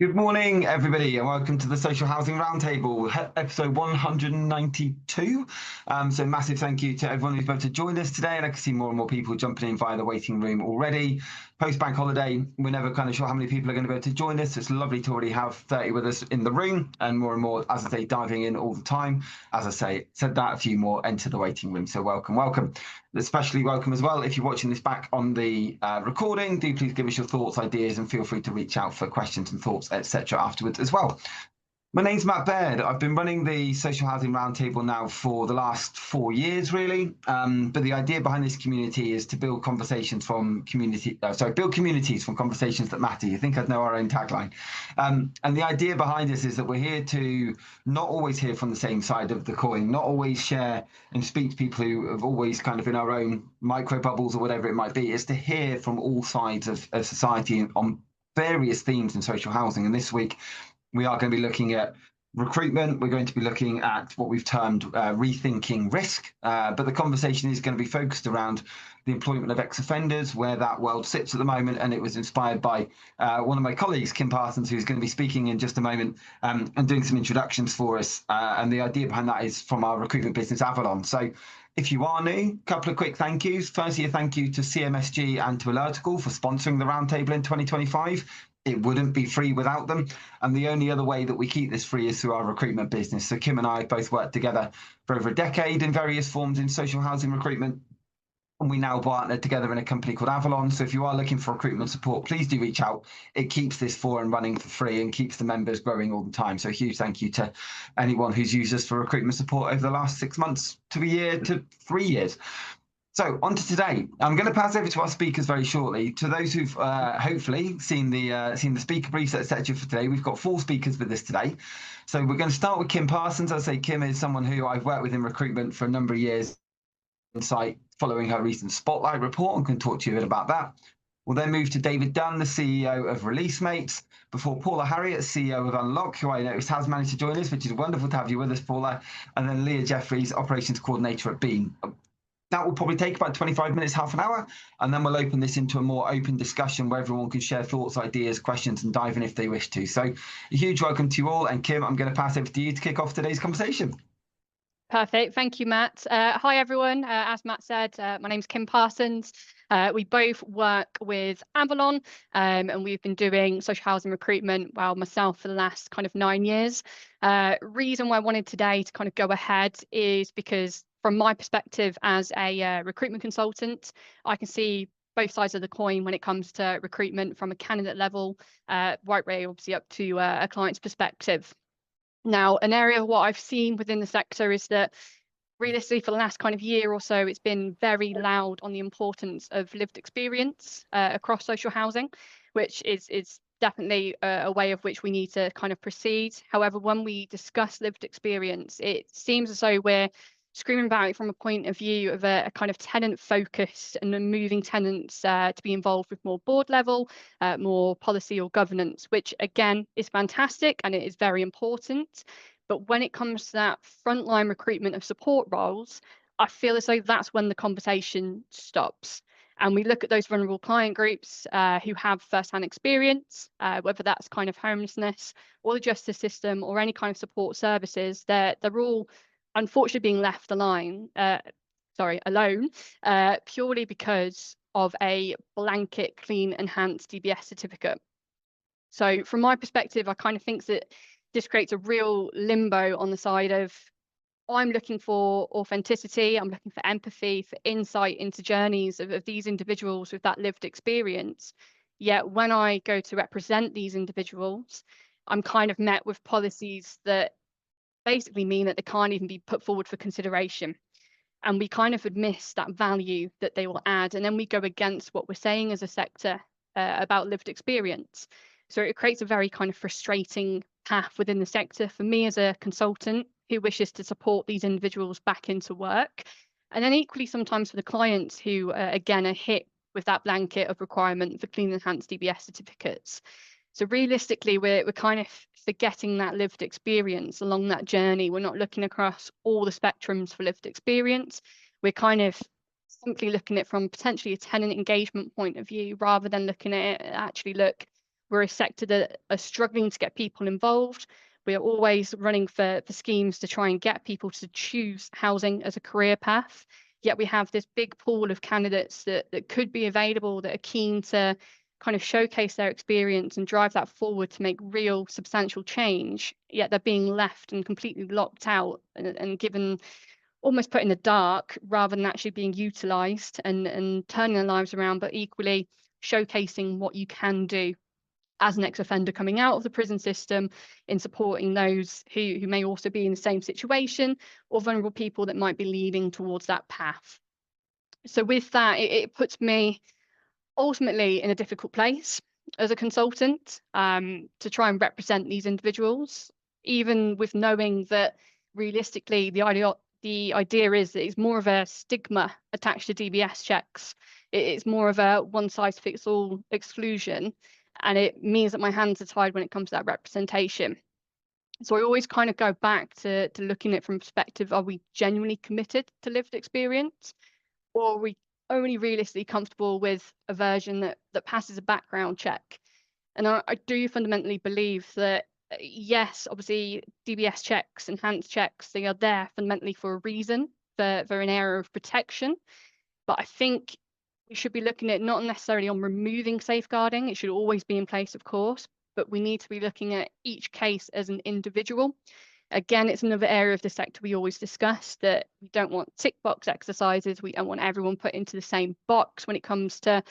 Good morning, everybody, and welcome to the Social Housing Roundtable, episode 192. So massive thank you to everyone who's been able to join us today, and I can see more and more people jumping in via the waiting room already. Post-bank holiday, we're never kind of sure how many people are going to be able to join us. It's lovely to already have 30 with us in the room, and more, as I say, diving in all the time. As I say, said that, a few more enter the waiting room, so welcome. Especially welcome as well if you're watching this back on the recording. Do please give us your thoughts, ideas, and feel free to reach out for questions and thoughts, etc. afterwards as well. My name's Matt Baird. I've been running the Social Housing Roundtable now for the last 4 years, really. But the idea behind this community is to build conversations from build communities from conversations that matter. You think I'd know our own tagline. And the idea behind this is that we're here to not always hear from the same side of the coin, not always share and speak to people who have always kind of in our own micro bubbles or whatever it might be. Is to hear from all sides of society on various themes in social housing. And this week, we are going to be looking at recruitment. We're going to be looking at what we've termed rethinking risk. But the conversation is going to be focused around the employment of ex-offenders, where that world sits at the moment. And it was inspired by one of my colleagues, Kim Parsons, who's going to be speaking in just a moment and doing some introductions for us. And the idea behind that is from our recruitment business, Avalon. So if you are new, a couple of quick thank yous. Firstly, a thank you to CMSG and to Alertical for sponsoring the roundtable in 2025. It wouldn't be free without them. And the only other way that we keep this free is through our recruitment business. So Kim and I both worked together for over a decade in various forms in social housing recruitment. And we now partner together in a company called Avalon. So if you are looking for recruitment support, please do reach out. It keeps this forum running for free and keeps the members growing all the time. So a huge thank you to anyone who's used us for recruitment support over the last 6 months to a year to 3 years. So on to today. I'm going to pass over to our speakers very shortly. To those who've hopefully seen the speaker briefs, etc. for today, we've got 4 speakers with us today. So we're going to start with Kim Parsons. As I say, Kim is someone who I've worked with in recruitment for a number of years. Insight following her recent Spotlight report, and can talk to you a bit about that. We'll then move to David Dunn, the CEO of ReleaseMates, before Paula Harriott, CEO of Unlock, who I noticed has managed to join us, which is wonderful to have you with us, Paula, and then Leah Jeffries, Operations Coordinator at Beam. That will probably take about 25 minutes, half an hour, and then we'll open this into a more open discussion where everyone can share thoughts, ideas, questions, and dive in if they wish to. So a huge welcome to you all, and Kim, I'm going to pass over to you to kick off today's conversation. Perfect. Thank you, Matt. Hi, everyone. As Matt said, my name's Kim Parsons. We both work with Avalon, and we've been doing social housing recruitment, myself for the last kind of 9 years. Reason why I wanted today to kind of go ahead is because from my perspective as a recruitment consultant, I can see both sides of the coin when it comes to recruitment from a candidate level, right way obviously up to a client's perspective. Now, an area of what I've seen within the sector is that realistically for the last kind of year or so, it's been very loud on the importance of lived experience across social housing, which is definitely a way of which we need to kind of proceed. However, when we discuss lived experience, it seems as though we're screaming about it from a point of view of a kind of tenant focus and moving tenants to be involved with more board level, more policy or governance, which again is fantastic and it is very important. But when it comes to that frontline recruitment of support roles, I feel as though that's when the conversation stops. And we look at those vulnerable client groups who have first-hand experience, whether that's kind of homelessness or the justice system or any kind of support services, they're all unfortunately being left alone, purely because of a blanket clean enhanced DBS certificate. So from my perspective, I kind of think that this creates a real limbo on the side of I'm looking for authenticity, I'm looking for empathy, for insight into journeys of these individuals with that lived experience. Yet when I go to represent these individuals, I'm kind of met with policies that basically mean that they can't even be put forward for consideration. And we kind of would miss that value that they will add. And then we go against what we're saying as a sector about lived experience. So it creates a very kind of frustrating path within the sector for me as a consultant who wishes to support these individuals back into work. And then equally sometimes for the clients who, again, are hit with that blanket of requirement for clean enhanced DBS certificates. So realistically, we're kind of forgetting that lived experience along that journey. We're not looking across all the spectrums for lived experience. We're kind of simply looking at it from potentially a tenant engagement point of view, rather than looking at it, actually look, we're a sector that are struggling to get people involved. We are always running for schemes to try and get people to choose housing as a career path. Yet we have this big pool of candidates that could be available, that are keen to kind of showcase their experience and drive that forward to make real substantial change. Yet they're being left and completely locked out and given, almost put in the dark, rather than actually being utilised and turning their lives around, but equally showcasing what you can do as an ex-offender coming out of the prison system in supporting those who may also be in the same situation, or vulnerable people that might be leading towards that path. So with that, it puts me ultimately in a difficult place as a consultant, to try and represent these individuals, even with knowing that realistically the idea is that it's more of a stigma attached to DBS checks. It's more of a one-size-fits-all exclusion, and it means that my hands are tied when it comes to that representation. So I always kind of go back to looking at it from perspective, are we genuinely committed to lived experience, or are we only realistically comfortable with a version that passes a background check? And I do fundamentally believe that, yes, obviously DBS checks, enhanced checks, they are there fundamentally for a reason, for an area of protection. But I think we should be looking at not necessarily on removing safeguarding. It should always be in place, of course, but we need to be looking at each case as an individual. Again, it's another area of the sector we always discuss, that we don't want tick box exercises. We don't want everyone put into the same box when it comes to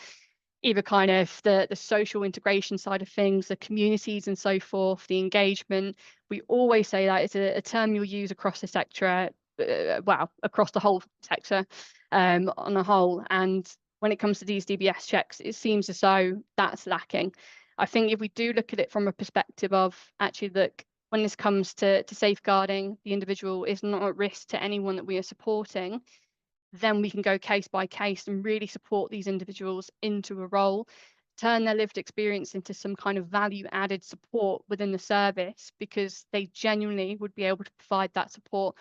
either kind of the social integration side of things, the communities and so forth, the engagement. We always say that it's a term you'll use across the sector, across the whole sector on a whole. And when it comes to these DBS checks, it seems as though that's lacking. I think if we do look at it from a perspective of actually, look, when this comes to safeguarding, the individual is not at risk to anyone that we are supporting, then we can go case by case and really support these individuals into a role, turn their lived experience into some kind of value added support within the service, because they genuinely would be able to provide that support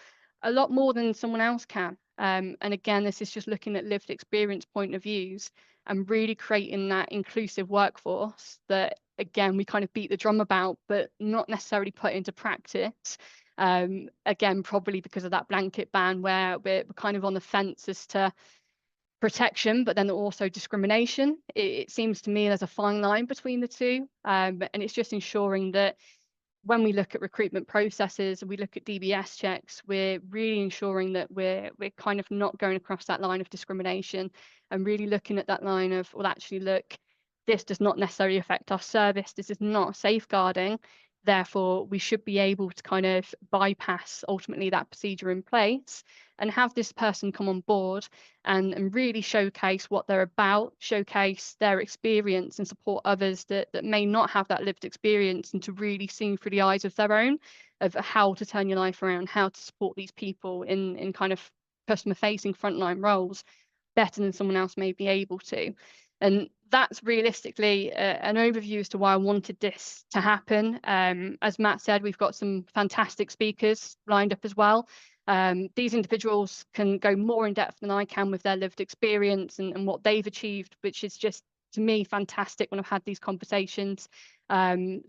a lot more than someone else can. And again, this is just looking at lived experience point of views and really creating that inclusive workforce that, again, we kind of beat the drum about, but not necessarily put into practice. Again, probably because of that blanket ban where we're kind of on the fence as to protection, but then also discrimination. It seems to me there's a fine line between the two. And it's just ensuring that when we look at recruitment processes and we look at DBS checks, we're really ensuring that we're kind of not going across that line of discrimination, and really looking at that line of, well, actually, look, this does not necessarily affect our service. This is not safeguarding. Therefore, we should be able to kind of bypass ultimately that procedure in place and have this person come on board and really showcase what they're about, showcase their experience and support others that may not have that lived experience, and to really see through the eyes of their own of how to turn your life around, how to support these people in kind of customer facing frontline roles better than someone else may be able to. And that's realistically an overview as to why I wanted this to happen. As Matt said, we've got some fantastic speakers lined up as well. These individuals can go more in depth than I can with their lived experience and what they've achieved, which is just, to me, fantastic when I've had these conversations. So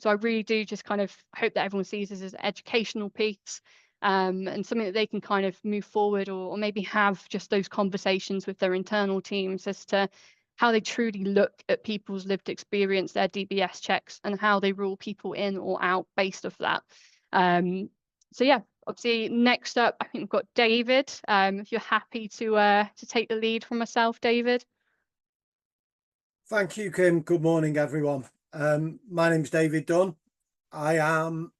I really do just kind of hope that everyone sees this as an educational piece, and something that they can kind of move forward, or maybe have just those conversations with their internal teams as to how they truly look at people's lived experience, their DBS checks, and how they rule people in or out based off that. So yeah, obviously next up, I think we've got David. If you're happy to take the lead from myself, David. Thank you, Kim. Good morning, everyone. My name's David Dunn. I am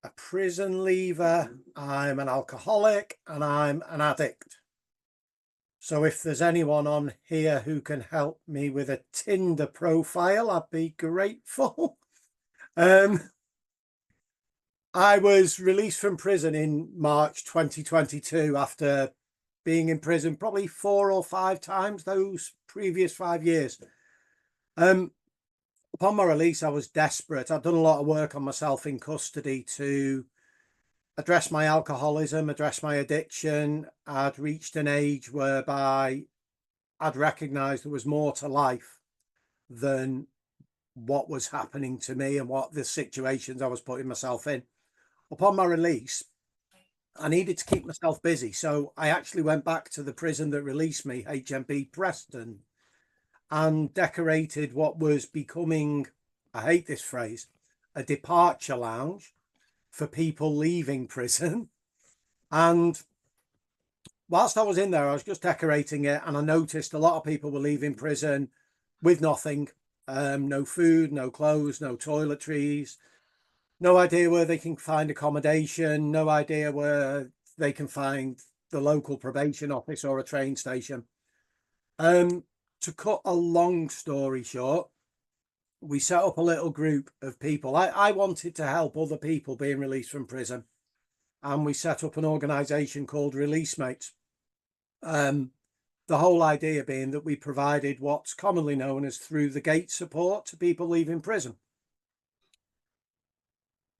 a prison leaver, I'm an alcoholic, and I'm an addict. So if there's anyone on here who can help me with a Tinder profile, I'd be grateful. I was released from prison in March 2022 after being in prison probably 4 or 5 times those previous 5 years. Upon my release, I was desperate. I'd done a lot of work on myself in custody to address my alcoholism, address my addiction. I'd reached an age whereby I'd recognised there was more to life than what was happening to me and what the situations I was putting myself in. Upon my release, I needed to keep myself busy. So I actually went back to the prison that released me, HMP Preston, and decorated what was becoming, I hate this phrase, a departure lounge for people leaving prison. And whilst I was in there, I was just decorating it, and I noticed a lot of people were leaving prison with nothing, no food, no clothes, no toiletries, no idea where they can find accommodation, no idea where they can find the local probation office or a train station. To cut a long story short, we set up a little group of people. I wanted to help other people being released from prison, and we set up an organisation called Release Mates. The whole idea being that we provided what's commonly known as through the gate support to people leaving prison.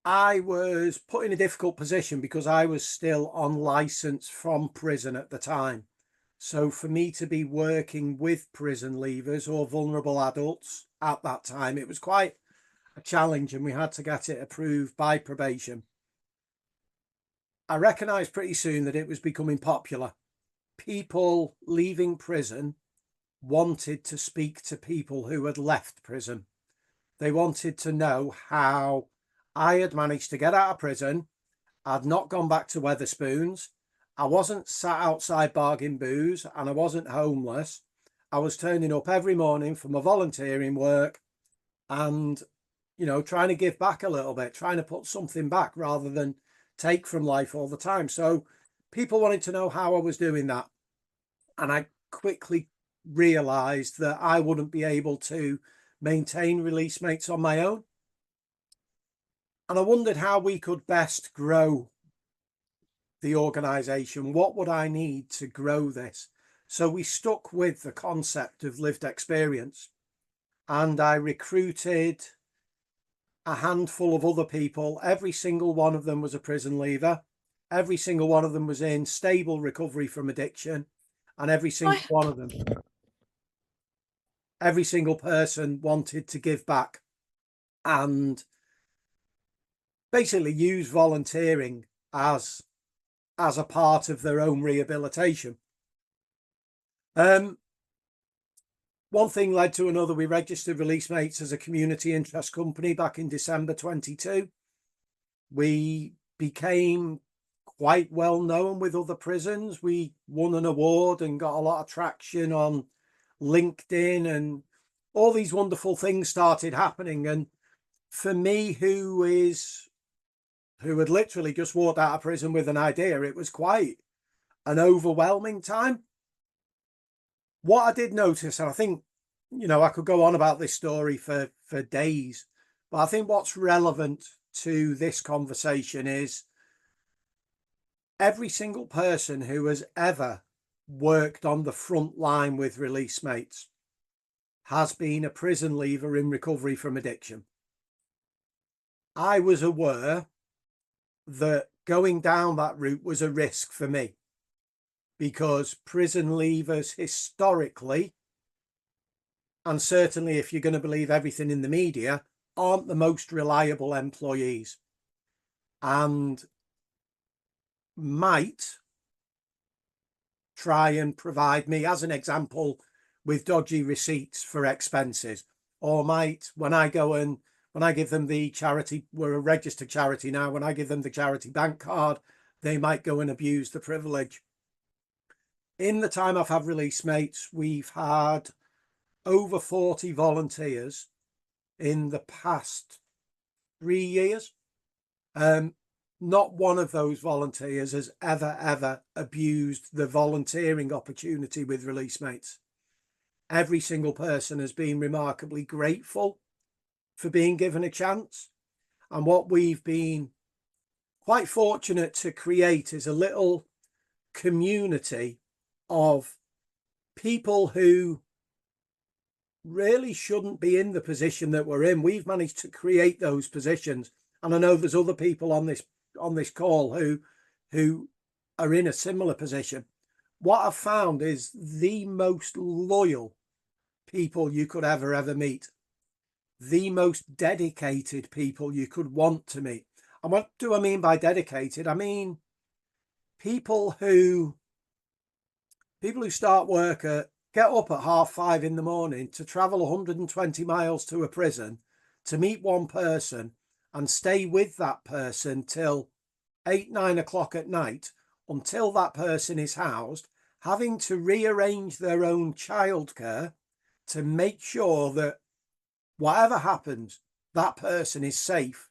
I was put in a difficult position because I was still on licence from prison at the time. So for me to be working with prison leavers or vulnerable adults at that time, it was quite a challenge, and we had to get it approved by probation. I recognised pretty soon that it was becoming popular. People leaving prison wanted to speak to people who had left prison. They wanted to know how I had managed to get out of prison. I'd not gone back to Wetherspoons. I wasn't sat outside bargain booze, and I wasn't homeless. I was turning up every morning for my volunteering work and, you know, trying to give back a little bit, trying to put something back rather than take from life all the time. So people wanted to know how I was doing that. And I quickly realised that I wouldn't be able to maintain Release Mates on my own. And I wondered how we could best grow the organisation. What would I need to grow this? So we stuck with the concept of lived experience, and I recruited a handful of other people. Every single one of them was a prison leaver. Every single one of them was in stable recovery from addiction, and every single one of them, every single person wanted to give back and basically use volunteering as a part of their own rehabilitation. One thing led to another. We registered Release Mates as a community interest company back in December 22. We became quite well known with other prisons. We won an award and got a lot of traction on LinkedIn, and all these wonderful things started happening. And for me, who had literally just walked out of prison with an idea, it was quite an overwhelming time. What I did notice, and I think, you know, I could go on about this story for days, but I think what's relevant to this conversation is every single person who has ever worked on the front line with Release Mates has been a prison leaver in recovery from addiction. I was aware that going down that route was a risk for me, because prison leavers historically, and certainly if you're going to believe everything in the media, aren't the most reliable employees, and might try and provide me, as an example, with dodgy receipts for expenses, or might, when I give them the charity, we're a registered charity now, when I give them the charity bank card, they might go and abuse the privilege. In the time I've had Release Mates, we've had over 40 volunteers in the past 3 years. Not one of those volunteers has ever abused the volunteering opportunity with Release Mates. Every single person has been remarkably grateful for being given a chance. And what we've been quite fortunate to create is a little community of people who really shouldn't be in the position that we're in. We've managed to create those positions. And I know there's other people on this call who are in a similar position. What I've found is the most loyal people you could ever meet. the most dedicated people you could want to meet. And what do I mean by dedicated? I mean people who start work get up at 5:30 in the morning to travel 120 miles to a prison to meet one person and stay with that person till 8-9 o'clock at night until that person is housed, having to rearrange their own childcare to make sure that whatever happens, that person is safe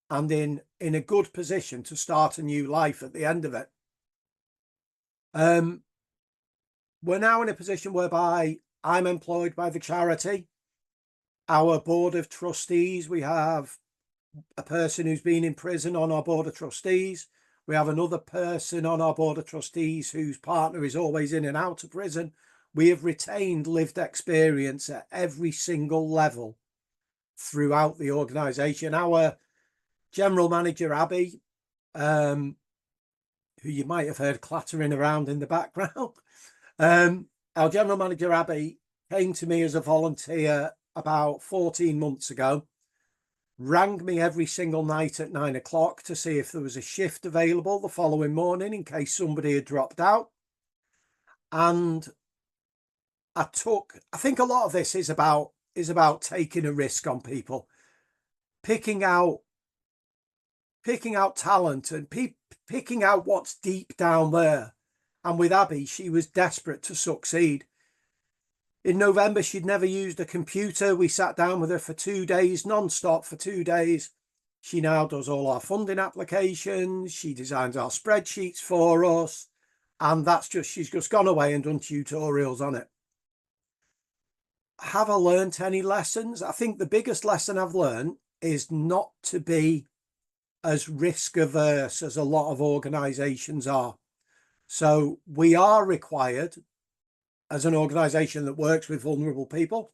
and in a good position to start a new life at the end of it. We're now in a position whereby I'm employed by the charity. Our board of trustees, we have a person who's been in prison on our board of trustees. We have another person on our board of trustees whose partner is always in and out of prison. We have retained lived experience at every single level throughout the organisation. Our general manager, Abby, who you might have heard clattering around in the background, our general manager, Abby, came to me as a volunteer about 14 months ago, rang me every single night at 9 o'clock to see if there was a shift available the following morning in case somebody had dropped out. And I think a lot of this is about taking a risk on people, picking out talent and picking out what's deep down there. And with Abby, she was desperate to succeed. In November, she'd never used a computer. We sat down with her for 2 days, non-stop for 2 days. She now does all our funding applications. She designs our spreadsheets for us. And she's just gone away and done tutorials on it. Have I learned any lessons? I think the biggest lesson I've learned is not to be as risk averse as a lot of organizations are. So we are required, as an organisation that works with vulnerable people,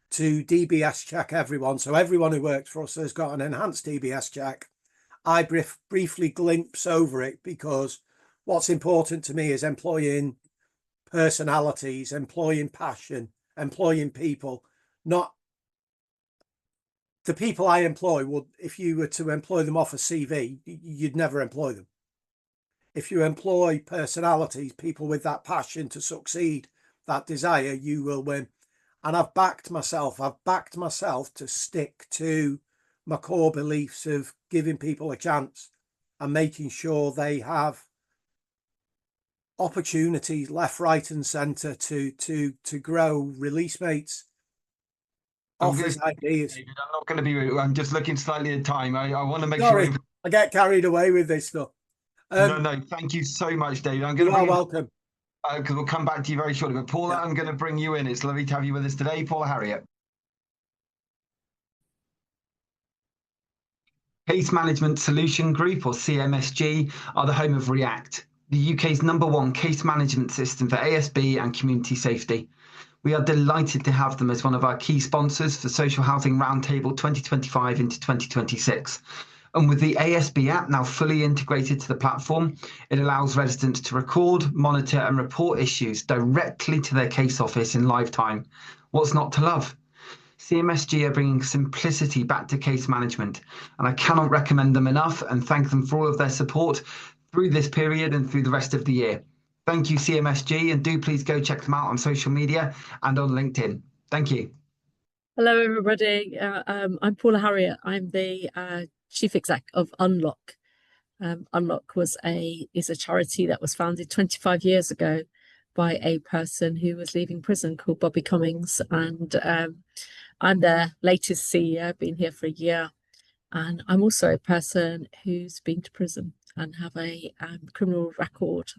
to DBS check everyone. So everyone who works for us has got an enhanced DBS check. I briefly glimpse over it because what's important to me is employing personalities, employing passion, employing people. Not the people I employ would, if you were to employ them off a CV, you'd never employ them. If you employ personalities, people with that passion to succeed, that desire, you will win. And I've backed myself to stick to my core beliefs of giving people a chance and making sure they have opportunities left, right and centre to grow, release mates, office ideas. David, I'm not going to be rude. I'm just looking slightly at time. I want to make Sorry, sure. I get carried away with this stuff. No, thank you so much, David. You are welcome. Because we'll come back to you very shortly. But Paula, I'm going to bring you in. It's lovely to have you with us today. Paula Harriet. Case Management Solution Group, or CMSG, are the home of React, the UK's #1 case management system for ASB and community safety. We are delighted to have them as one of our key sponsors for Social Housing Roundtable 2025 into 2026. And with the ASB app now fully integrated to the platform, it allows residents to record, monitor and report issues directly to their case office in live time. What's not to love? CMSG are bringing simplicity back to case management, and I cannot recommend them enough and thank them for all of their support through this period and through the rest of the year. Thank you, CMSG, and do please go check them out on social media and on LinkedIn. Thank you. Hello, everybody. I'm Paula Harriet. I'm the Chief Exec of Unlock. Unlock is a charity that was founded 25 years ago by a person who was leaving prison called Bobby Cummings, and I'm their latest CEO. Been here for a year, and I'm also a person who's been to prison and have a criminal record.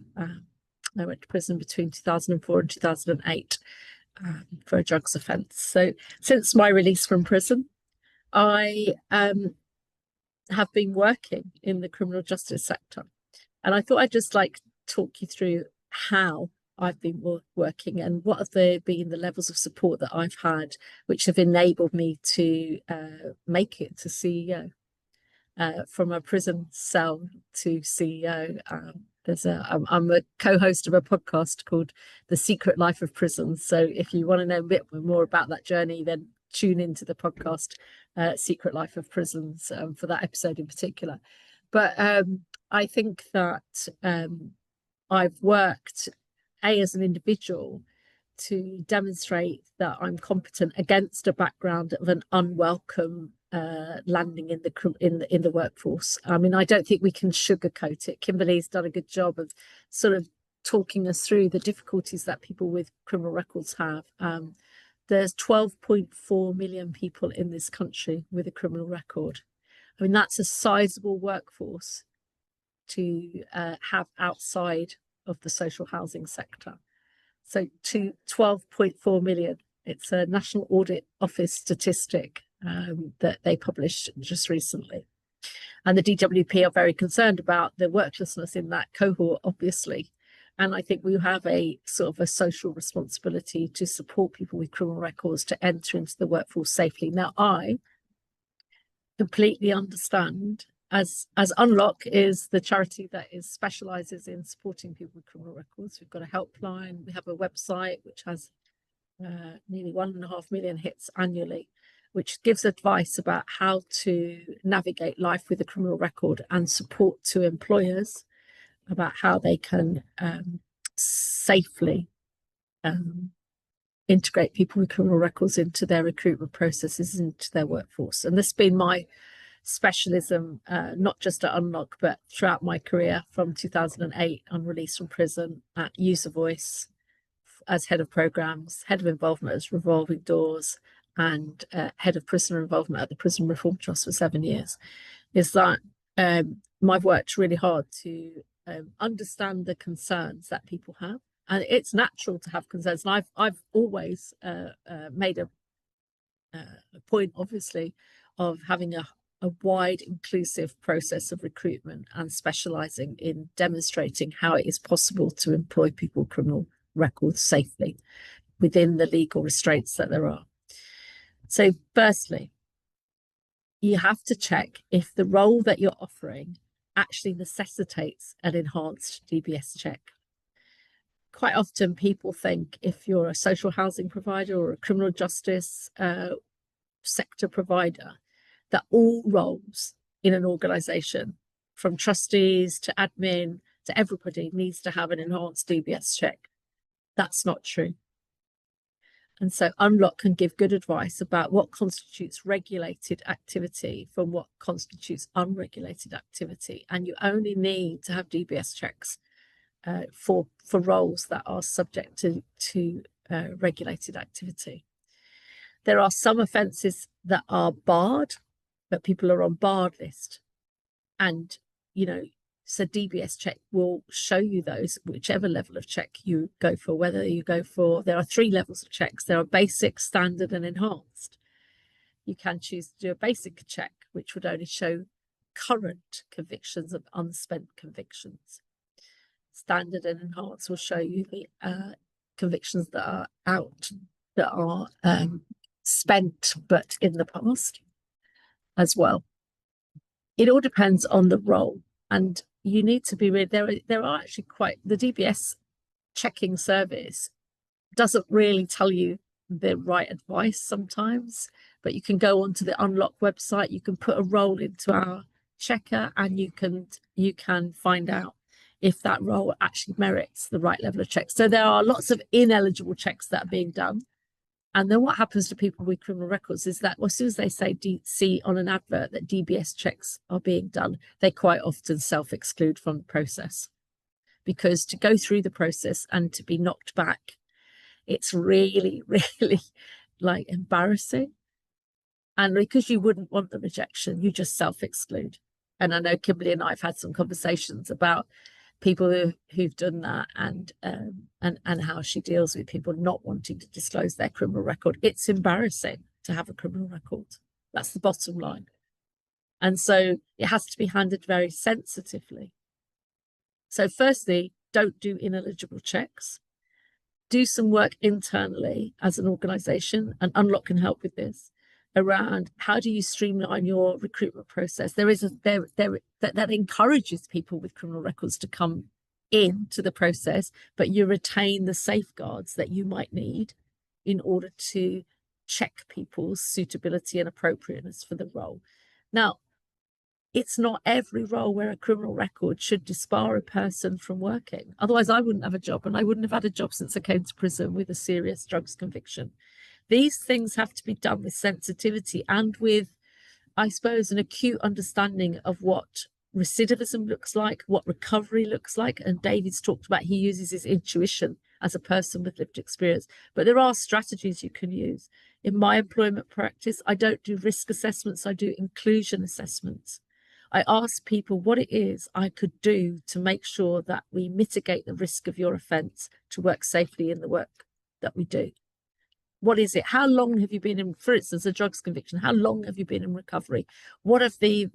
I went to prison between 2004 and 2008 for a drugs offence. So since my release from prison, I have been working in the criminal justice sector, and I thought I'd just talk you through how I've been working and what have been the levels of support that I've had, which have enabled me to make it to CEO. From a prison cell to CEO. I'm a co-host of a podcast called The Secret Life of Prison. So if you want to know a bit more about that journey, then tune into the podcast, Secret Life of Prisons, for that episode in particular. But I think that I've worked, as an individual, to demonstrate that I'm competent against a background of an unwelcome landing in the workforce. I mean, I don't think we can sugarcoat it. Kimberly's done a good job of sort of talking us through the difficulties that people with criminal records have. There's 12.4 million people in this country with a criminal record. I mean, that's a sizable workforce to have outside of the social housing sector. So to 12.4 million, it's a National Audit Office statistic that they published just recently. And the DWP are very concerned about the worklessness in that cohort, obviously. And I think we have a sort of a social responsibility to support people with criminal records to enter into the workforce safely. Now, I completely understand, as Unlock is the charity that specialises in supporting people with criminal records. We've got a helpline, we have a website which has nearly 1.5 million hits annually, which gives advice about how to navigate life with a criminal record and support to employers about how they can safely integrate people with criminal records into their recruitment processes, into their workforce. And this has been my specialism, not just at Unlock, but throughout my career from 2008 on release from prison at User Voice as head of programs, head of involvement as Revolving Doors, and head of prisoner involvement at the Prison Reform Trust for 7 years. Is that I've worked really hard to understand the concerns that people have, and it's natural to have concerns. And I've always made a point, obviously, of having a wide, inclusive process of recruitment and specialising in demonstrating how it is possible to employ people with criminal records safely within the legal restraints that there are. So firstly, you have to check if the role that you're offering actually necessitates an enhanced DBS check. Quite often people think if you're a social housing provider or a criminal justice sector provider, that all roles in an organisation, from trustees to admin to everybody, needs to have an enhanced DBS check. That's not true. And so Unlock can give good advice about what constitutes regulated activity from what constitutes unregulated activity. And you only need to have DBS checks for roles that are subject to regulated activity. There are some offences that are barred, but people are on barred list. And, so DBS check will show you those, whichever level of check you go for, whether you go for, there are 3 levels of checks. There are basic, standard and enhanced. You can choose to do a basic check, which would only show current convictions of unspent convictions. Standard and enhanced will show you the convictions that are out, that are spent, but in the past as well. It all depends on the role. And you need to be really, there are actually the DBS checking service doesn't really tell you the right advice sometimes, but you can go onto the Unlock website, you can put a role into our checker, and you can find out if that role actually merits the right level of checks. So there are lots of ineligible checks that are being done. And then what happens to people with criminal records is that as soon as they see on an advert that DBS checks are being done, they quite often self-exclude from the process. Because to go through the process and to be knocked back, it's really, really like embarrassing. And because you wouldn't want the rejection, you just self-exclude. And I know Kimberly and I have had some conversations about people who've done that and how she deals with people not wanting to disclose their criminal record. It's embarrassing to have a criminal record. That's the bottom line. And so it has to be handled very sensitively. So firstly, don't do ineligible checks. Do some work internally as an organisation, and Unlock can help with this, around how do you streamline your recruitment process. That encourages people with criminal records to come into the process, but you retain the safeguards that you might need in order to check people's suitability and appropriateness for the role. Now, it's not every role where a criminal record should disbar a person from working. Otherwise, I wouldn't have a job, and I wouldn't have had a job since I came to prison with a serious drugs conviction. These things have to be done with sensitivity and with, I suppose, an acute understanding of what recidivism looks like, what recovery looks like. And David's talked about, he uses his intuition as a person with lived experience. But there are strategies you can use. In my employment practice, I don't do risk assessments, I do inclusion assessments. I ask people what it is I could do to make sure that we mitigate the risk of your offence to work safely in the work that we do. What is it? How long have you been in, for instance, a drugs conviction? How long have you been in recovery? What are the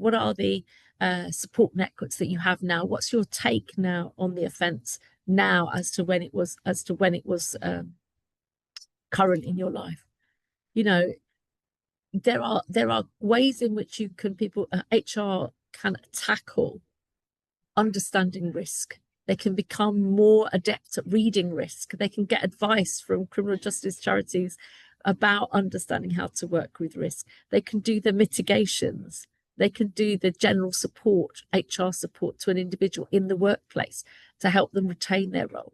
support networks that you have now? What's your take now on the offence now as to when it was current in your life? You know, there are ways in which you can HR can tackle understanding risk. They can become more adept at reading risk. They can get advice from criminal justice charities about understanding how to work with risk. They can do the mitigations. They can do the general support, HR support to an individual in the workplace to help them retain their role.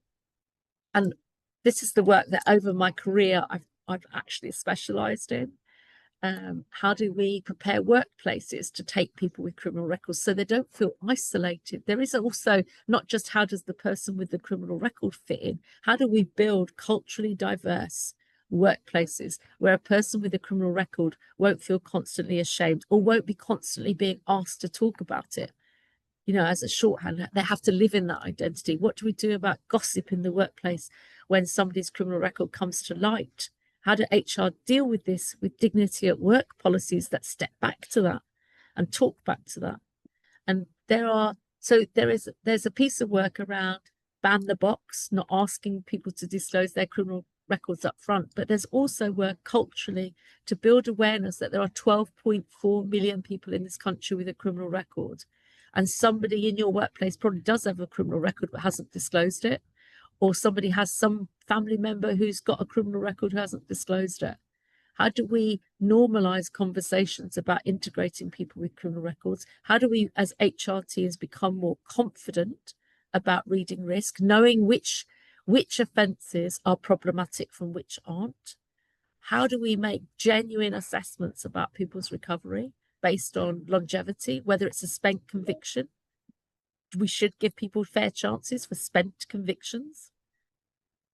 And this is the work that over my career I've actually specialised in. How do we prepare workplaces to take people with criminal records so they don't feel isolated? There is also not just how does the person with the criminal record fit in, how do we build culturally diverse workplaces where a person with a criminal record won't feel constantly ashamed or won't be constantly being asked to talk about it? You know, as a shorthand, they have to live in that identity. What do we do about gossip in the workplace when somebody's criminal record comes to light? How do HR deal with this with dignity at work policies that step back to that and talk back to that? And there's a piece of work around ban the box, not asking people to disclose their criminal records up front, but there's also work culturally to build awareness that there are 12.4 million people in this country with a criminal record. And somebody in your workplace probably does have a criminal record but hasn't disclosed it. Or somebody has some family member who's got a criminal record who hasn't disclosed it. How do we normalise conversations about integrating people with criminal records? How do we, as HR teams, become more confident about reading risk, knowing which offences are problematic from which aren't? How do we make genuine assessments about people's recovery based on longevity, whether it's a spent conviction? We should give people fair chances for spent convictions.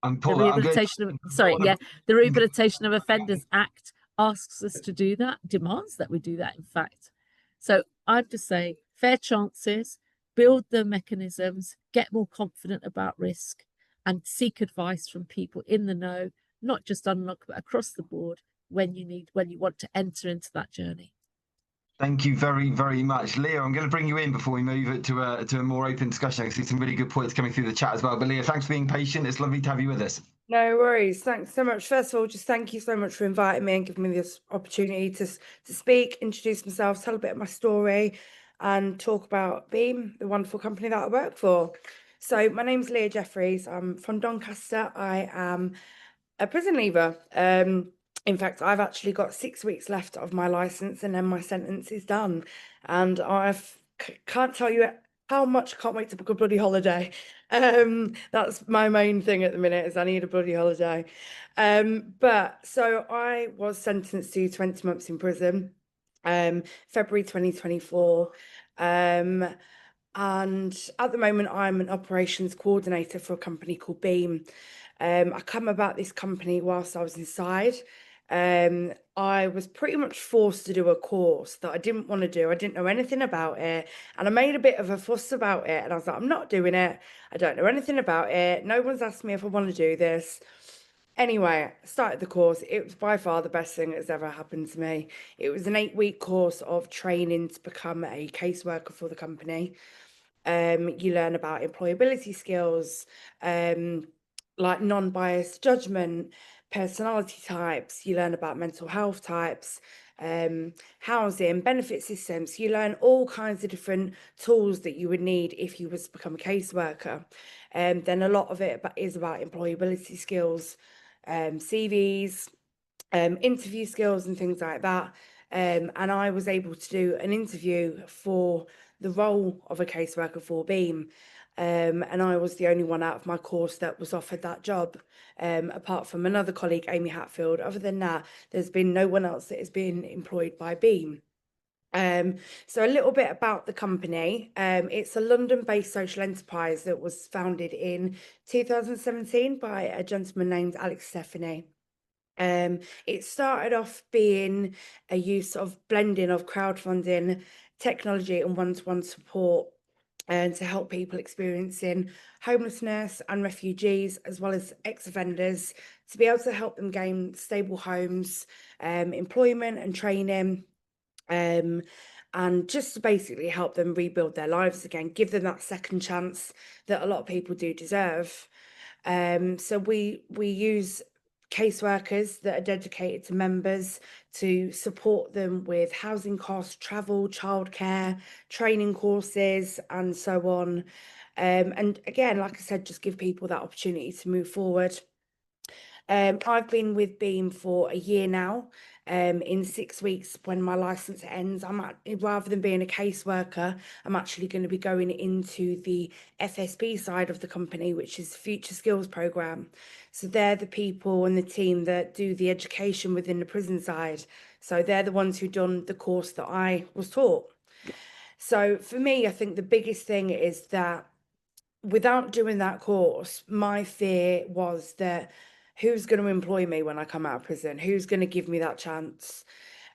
The Rehabilitation of Offenders Act asks us to do that, demands that we do that, in fact. So I'd just say fair chances, build the mechanisms, get more confident about risk, and seek advice from people in the know, not just Unlock, but across the board when you want to enter into that journey. Thank you very, very much. Leah, I'm going to bring you in before we move it to a more open discussion. I can see some really good points coming through the chat as well. But Leah, thanks for being patient. It's lovely to have you with us. No worries. Thanks so much. First of all, just thank you so much for inviting me and giving me this opportunity to speak, introduce myself, tell a bit of my story and talk about Beam, the wonderful company that I work for. So my name's Leah Jeffries. I'm from Doncaster. I am a prison leaver. In fact, I've actually got 6 weeks left of my licence and then my sentence is done. And I can't tell you how much I can't wait to book a bloody holiday. That's my main thing at the minute, is I need a bloody holiday. But so I was sentenced to 20 months in prison, February 2024. And at the moment, I'm an operations coordinator for a company called Beam. I come about this company whilst I was inside. I was pretty much forced to do a course that I didn't want to do. I didn't know anything about it. And I made a bit of a fuss about it. And I was like, I'm not doing it. I don't know anything about it. No one's asked me if I want to do this. Anyway, I started the course. It was by far the best thing that's ever happened to me. It was an 8-week course of training to become a caseworker for the company. You learn about employability skills, like non-biased judgment, personality types. You learn about mental health types, housing, benefit systems. You learn all kinds of different tools that you would need if you was to become a caseworker. Then a lot of it is about employability skills, CVs, interview skills and things like that. And I was able to do an interview for the role of a caseworker for Beam. And I was the only one out of my course that was offered that job, apart from another colleague, Amy Hatfield. Other than that, there's been no one else that has been employed by Beam. So a little bit about the company. It's a London-based social enterprise that was founded in 2017 by a gentleman named Alex Stephanie. It started off being a use of blending of crowdfunding, technology and one-to-one support, and to help people experiencing homelessness and refugees, as well as ex-offenders, to be able to help them gain stable homes, employment and training, and just to basically help them rebuild their lives again, give them that second chance that a lot of people do deserve. So we use caseworkers that are dedicated to members to support them with housing costs, travel, childcare, training courses, and so on. And again, like I said, just give people that opportunity to move forward. I've been with Beam for a year now. In 6 weeks, when my license ends, rather than being a caseworker, I'm actually going to be going into the FSP side of the company, which is Future Skills Programme. So they're the people and the team that do the education within the prison side. So they're the ones who done the course that I was taught. So for me, I think the biggest thing is that without doing that course, my fear was that who's going to employ me when I come out of prison? Who's going to give me that chance?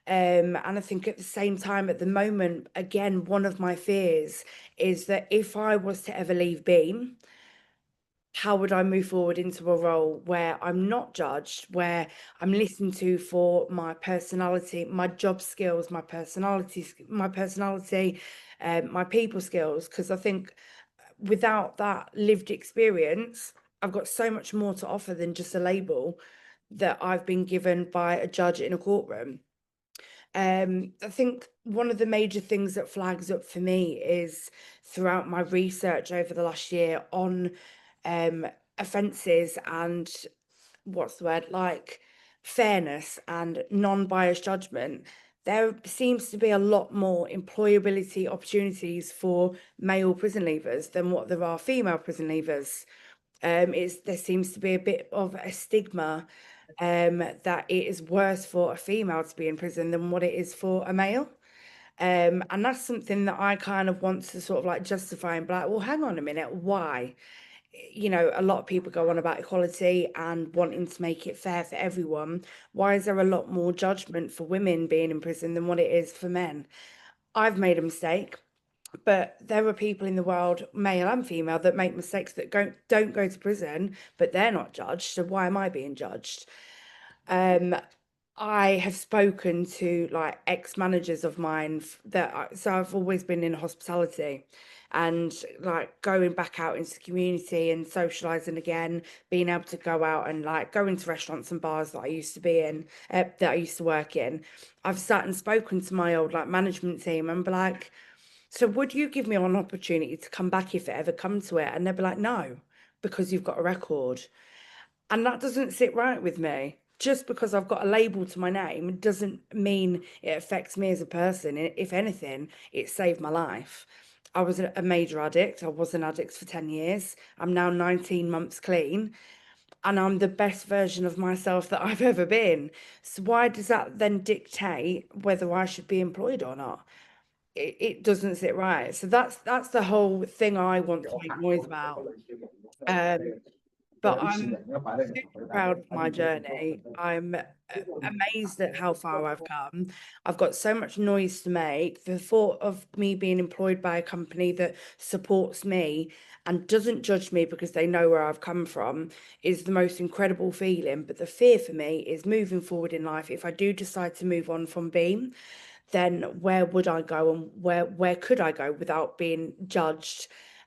And I think at the same time, at the moment, again, one of my fears is that if I was to ever leave Beam, how would I move forward into a role where I'm not judged, where I'm listened to for my personality, my job skills, my personality, my people skills? Because I think without that lived experience, I've got so much more to offer than just a label that I've been given by a judge in a courtroom. I think one of the major things that flags up for me is throughout my research over the last year on offences and like fairness and non-biased judgment, there seems to be a lot more employability opportunities for male prison leavers than what there are female prison leavers. There seems to be a bit of a stigma that it is worse for a female to be in prison than what it is for a male. And that's something that I kind of want to sort of like justify and be like, well, hang on a minute, why? You know, a lot of people go on about equality and wanting to make it fair for everyone. Why is there a lot more judgment for women being in prison than what it is for men? I've made a mistake, but there are people in the world, male and female, that make mistakes that don't go to prison, but they're not judged. So why am I being judged? I have spoken to like ex-managers of mine so I've always been in hospitality, and like going back out into the community and socializing again, being able to go out and like go into restaurants and bars that I used to be in, that I used to work in. I've sat and spoken to my old like management team and be like, so would you give me an opportunity to come back if it ever comes to it? And they'd be like, no, because you've got a record. And that doesn't sit right with me. Just because I've got a label to my name doesn't mean it affects me as a person. If anything, it saved my life. I was a major addict. I was an addict for 10 years. I'm now 19 months clean, and I'm the best version of myself that I've ever been. So why does that then dictate whether I should be employed or not? It doesn't sit right. So that's the whole thing I want to make noise about. But I'm super proud of my journey. I'm amazed at how far I've come. I've got so much noise to make. The thought of me being employed by a company that supports me and doesn't judge me because they know where I've come from is the most incredible feeling. But the fear for me is moving forward in life. If I do decide to move on from Beam, then where would I go, and where could I go without being judged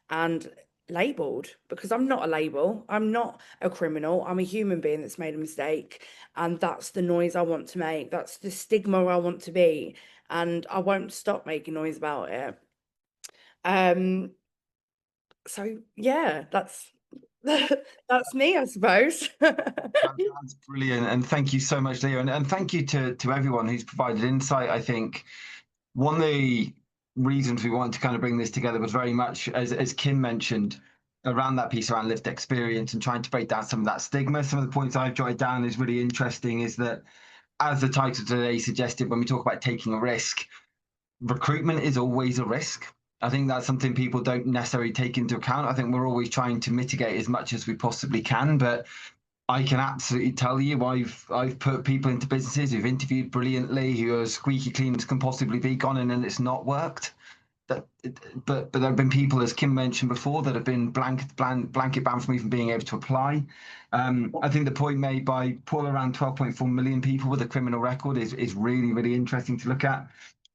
and labeled? Because I'm not a label, I'm not a criminal, I'm a human being that's made a mistake, and that's the noise I want to make. That's the stigma I want to be, and I won't stop making noise about it. So yeah, that's That's me, I suppose. That's brilliant. And thank you so much, Leah. And thank you to everyone who's provided insight. I think one of the reasons we wanted to kind of bring this together was very much, as Kim mentioned, around that piece around lived experience and trying to break down some of that stigma. Some of the points I've jotted down is really interesting is that, as the title today suggested, when we talk about taking a risk, recruitment is always a risk. I think that's something people don't necessarily take into account. I think we're always trying to mitigate as much as we possibly can, but I can absolutely tell you, I've put people into businesses who've interviewed brilliantly, who are as squeaky clean as can possibly be, gone in and it's not worked. But there have been people, as Kim mentioned before, that have been blanket banned from even being able to apply. I think the point made by Paul around 12.4 million people with a criminal record is really, really interesting to look at.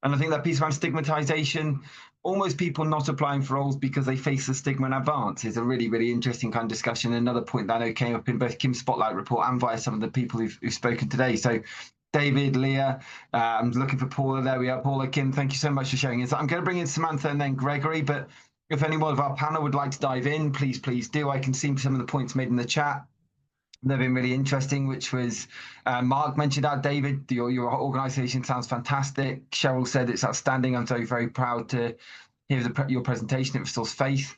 And I think that piece around stigmatization, almost people not applying for roles because they face the stigma in advance, is a really, really interesting kind of discussion. Another point that I know came up in both Kim's Spotlight report and via some of the people who've spoken today. So David, Leah, I'm looking for Paula. There we are. Paula, Kim, thank you so much for sharing it. So I'm going to bring in Samantha and then Gregory, but if anyone of our panel would like to dive in, please do. I can see some of the points made in the chat. They've been really interesting, which was Mark mentioned that, David, your organisation sounds fantastic. Cheryl said it's outstanding. I'm so very proud to hear your presentation. It restores faith.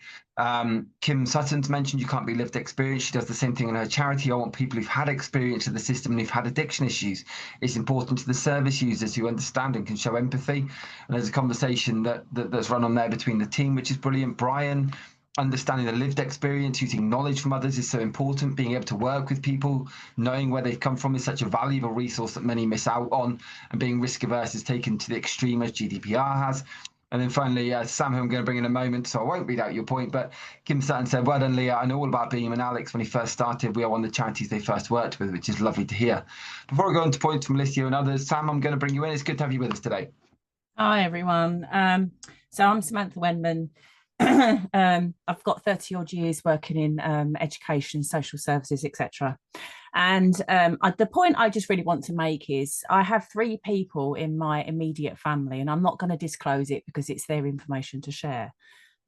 Kim Sutton's mentioned you can't be lived experience. She does the same thing in her charity. I want people who've had experience of the system and who've had addiction issues. It's important to the service users who understand and can show empathy. And there's a conversation that's run on there between the team, which is brilliant. Brian, understanding the lived experience, using knowledge from others is so important. Being able to work with people, knowing where they've come from is such a valuable resource that many miss out on. And being risk averse is taken to the extreme as GDPR has. And then finally, Sam, who I'm going to bring in a moment, so I won't read out your point, but Kim Sutton said, well done, Leah. I know all about Beam and Alex when he first started. We are one of the charities they first worked with, which is lovely to hear. Before I go into points from Alicia and others, Sam, I'm going to bring you in. It's good to have you with us today. Hi, everyone. So I'm Samantha Wenman. I've got 30 odd years working in education, social services, etc. And the point I just really want to make is I have 3 people in my immediate family, and I'm not going to disclose it because it's their information to share,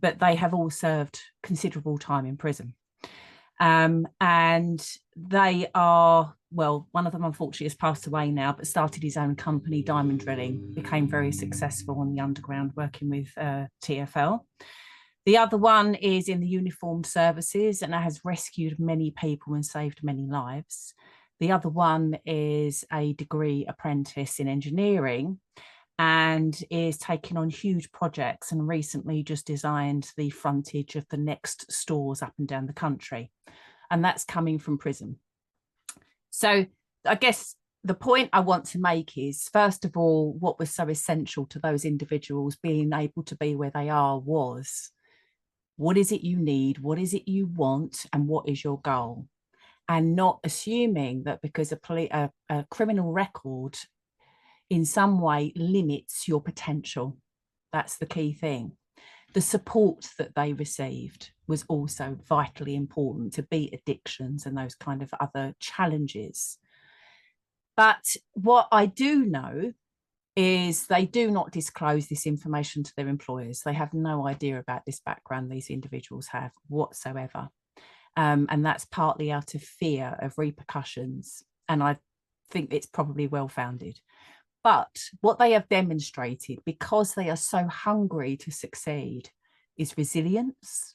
but they have all served considerable time in prison. And they are, well, one of them unfortunately has passed away now, but started his own company, Diamond Drilling, became very successful on the underground working with TfL. The other one is in the uniformed services and has rescued many people and saved many lives. The other one is a degree apprentice in engineering and is taking on huge projects and recently just designed the frontage of the next stores up and down the country. And that's coming from prison. So I guess the point I want to make is, first of all, what was so essential to those individuals being able to be where they are was, what is it you need? What is it you want? And what is your goal? And not assuming that because a criminal record in some way limits your potential. That's the key thing. The support that they received was also vitally important to beat addictions and those kind of other challenges. But what I do know is they do not disclose this information to their employers. They have no idea about this background these individuals have whatsoever. And that's partly out of fear of repercussions. And I think it's probably well-founded. But what they have demonstrated, because they are so hungry to succeed, is resilience,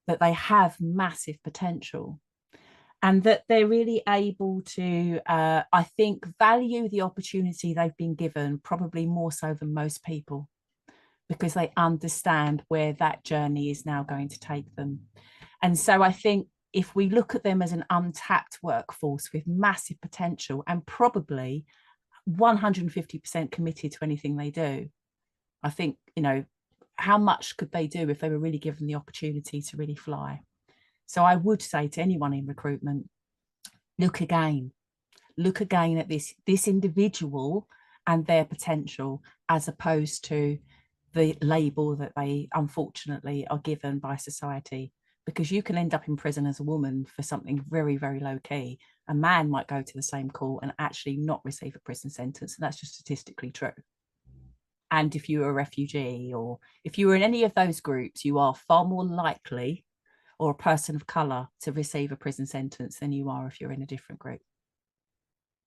that they have massive potential, and that they're really able to, I think, value the opportunity they've been given probably more so than most people, because they understand where that journey is now going to take them. And so I think if we look at them as an untapped workforce with massive potential and probably 150% committed to anything they do, I think, you know, how much could they do if they were really given the opportunity to really fly? So I would say to anyone in recruitment, look again at this individual and their potential, as opposed to the label that they unfortunately are given by society, because you can end up in prison as a woman for something very, very low key. A man might go to the same court and actually not receive a prison sentence, and that's just statistically true. And if you're a refugee, or if you're in any of those groups, you are far more likely or a person of colour to receive a prison sentence than you are if you're in a different group.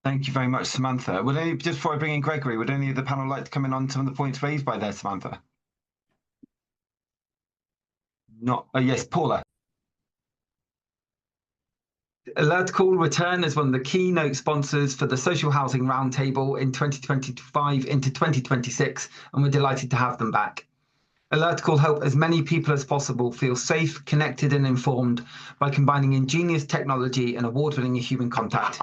Thank you very much, Samantha. Just before I bring in Gregory, would any of the panel like to come in on some of the points raised by there, Samantha? Not. Yes, Paula. Alert Call return as one of the keynote sponsors for the Social Housing Roundtable in 2025 into 2026, and we're delighted to have them back. Alert Call help as many people as possible feel safe, connected and informed by combining ingenious technology and award-winning human contact.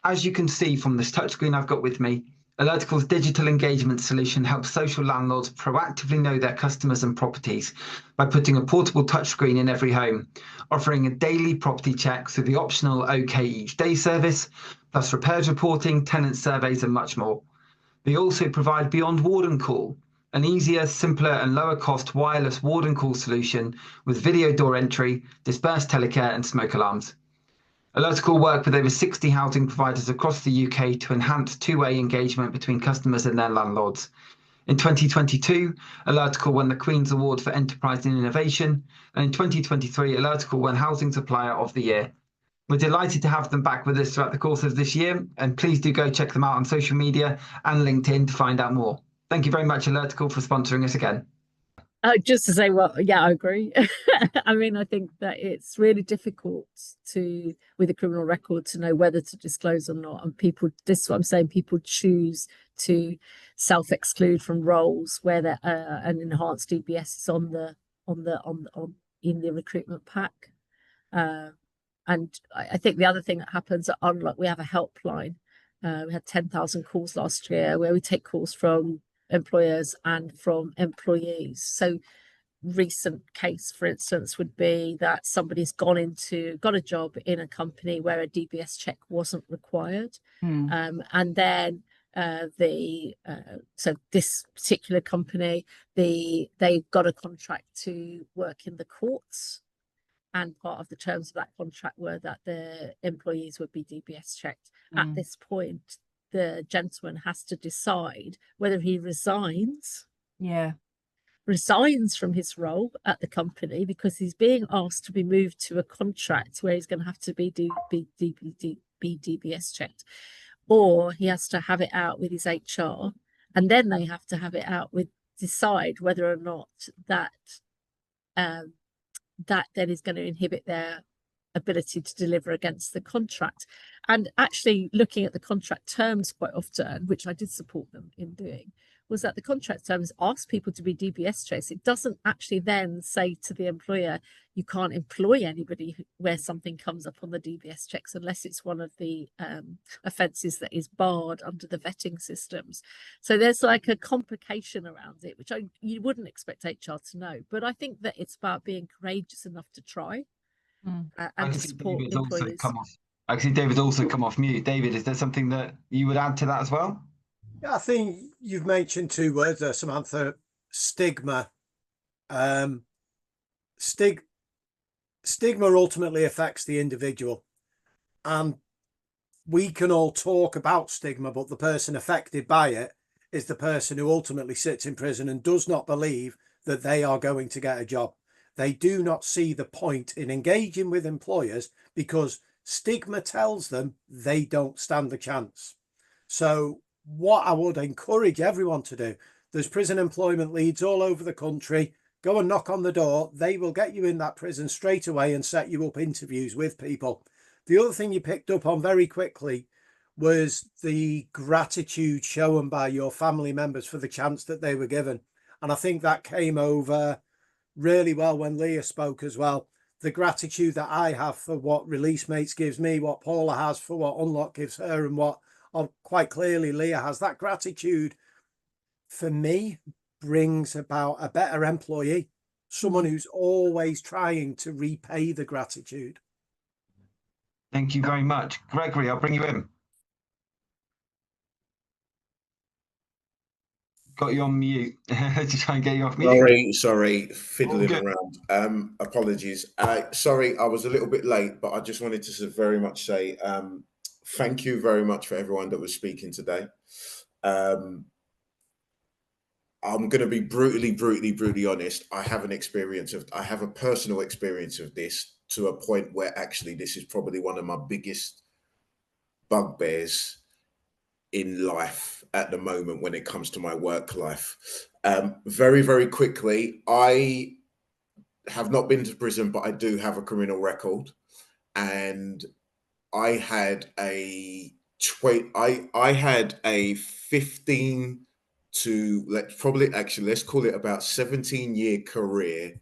As you can see from this touchscreen I've got with me, Alert Call's digital engagement solution helps social landlords proactively know their customers and properties by putting a portable touchscreen in every home, offering a daily property check through the optional OK Each Day service, plus repairs reporting, tenant surveys and much more. They also provide Beyond Warden Call, an easier, simpler and lower cost wireless warden call solution with video door entry, dispersed telecare and smoke alarms. Alert Call work with over 60 housing providers across the UK to enhance two-way engagement between customers and their landlords. In 2022, Alert Call won the Queen's Award for Enterprise and Innovation, and in 2023, Alert Call won Housing Supplier of the Year. We're delighted to have them back with us throughout the course of this year, and please do go check them out on social media and LinkedIn to find out more. Thank you very much, Alert Call, for sponsoring us again. Just to say, well, yeah, I agree. I mean, I think that it's really difficult with a criminal record to know whether to disclose or not. And this is what I'm saying, people choose to self-exclude from roles where an enhanced DBS is in the recruitment pack. And I think the other thing that happens at Unlock, we have a helpline. We had 10,000 calls last year where we take calls from employers and from employees. So recent case, for instance, would be that somebody's got a job in a company where a DBS check wasn't required. And then so this particular company, they got a contract to work in the courts, and part of the terms of that contract were that the employees would be DBS checked. At this point, the gentleman has to decide whether he resigns from his role at the company because he's being asked to be moved to a contract where he's going to have to be DBS checked, or he has to have it out with his HR, and then they have to have it out decide whether or not that then is going to inhibit their ability to deliver against the contract. And actually looking at the contract terms quite often, which I did support them in doing, was that the contract terms ask people to be DBS checked. It doesn't actually then say to the employer, you can't employ anybody where something comes up on the DBS checks unless it's one of the offences that is barred under the vetting systems. So there's like a complication around it, which you wouldn't expect HR to know. But I think that it's about being courageous enough to try and to support employers. I can see David's also come off mute. David, is there something that you would add to that as well? Yeah, I think you've mentioned two words there, Samantha: stigma. Stigma ultimately affects the individual, and we can all talk about stigma, but the person affected by it is the person who ultimately sits in prison and does not believe that they are going to get a job. They do not see the point in engaging with employers because stigma tells them they don't stand a chance. So what I would encourage everyone to do, there's prison employment leads all over the country. Go and knock on the door. They will get you in that prison straight away and set you up interviews with people. The other thing you picked up on very quickly was the gratitude shown by your family members for the chance that they were given. And I think that came over really well when Leah spoke as well. The gratitude that I have for what Release Mates gives me, what Paula has for what Unlock gives her, and what quite clearly Leah has, that gratitude for me brings about a better employee, someone who's always trying to repay the gratitude. Thank you very much. Gregory, I'll bring you in. Got you on mute. To try and get you off mute. Sorry, fiddling around. Apologies. Sorry, I was a little bit late, but I just wanted to very much say thank you very much for everyone that was speaking today. I'm going to be brutally honest. I have a personal experience of this, to a point where actually this is probably one of my biggest bugbears in life at the moment when it comes to my work life. Very, very quickly, I have not been to prison, but I do have a criminal record, and I had a 15 to let's call it about 17-year career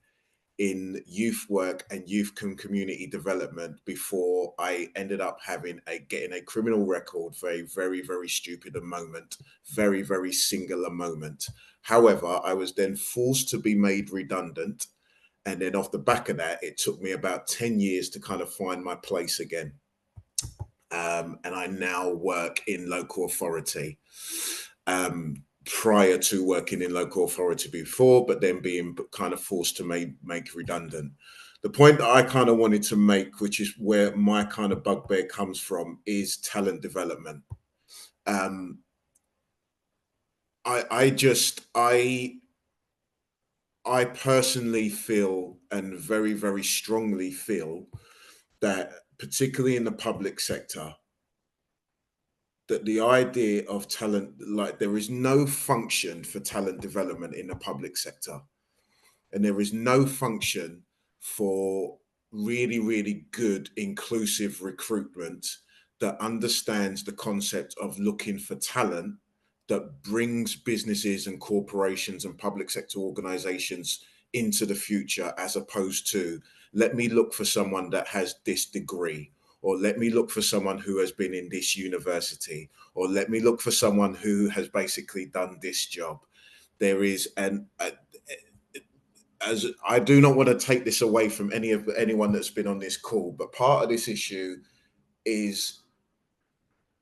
in youth work and youth community development before I ended up getting a criminal record for a very, very stupid moment, very, very singular moment. However, I was then forced to be made redundant. And then off the back of that, it took me about 10 years to kind of find my place again. And I now work in local authority. Prior to working in local authority before, but then being kind of forced to make redundant. The point that I kind of wanted to make, which is where my kind of bugbear comes from, is talent development. I personally feel, and very, very strongly feel, that particularly in the public sector, that the idea of talent, like there is no function for talent development in the public sector. And there is no function for really, really good, inclusive recruitment that understands the concept of looking for talent that brings businesses and corporations and public sector organizations into the future, as opposed to, let me look for someone that has this degree, or let me look for someone who has been in this university, or let me look for someone who has basically done this job. There is as I do not want to take this away from anyone that's been on this call, but part of this issue is,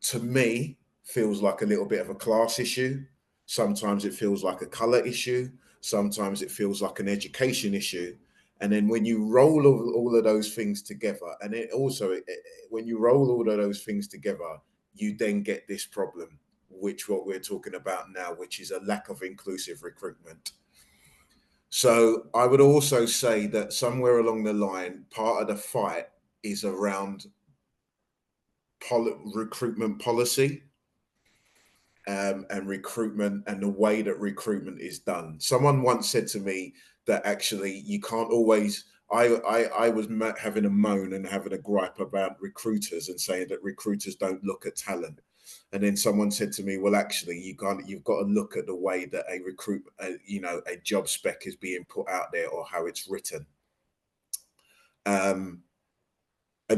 to me, feels like a little bit of a class issue. Sometimes it feels like a color issue. Sometimes it feels like an education issue. And then when you roll all of those things together, and when you roll all of those things together, you then get this problem, which what we're talking about now, which is a lack of inclusive recruitment. So I would also say that somewhere along the line, part of the fight is around recruitment policy, and recruitment and the way that recruitment is done. Someone once said to me that actually you can't always. I was having a moan and having a gripe about recruiters and saying that recruiters don't look at talent. And then someone said to me, well, actually, you've got to look at the way that a job spec is being put out there, or how it's written. And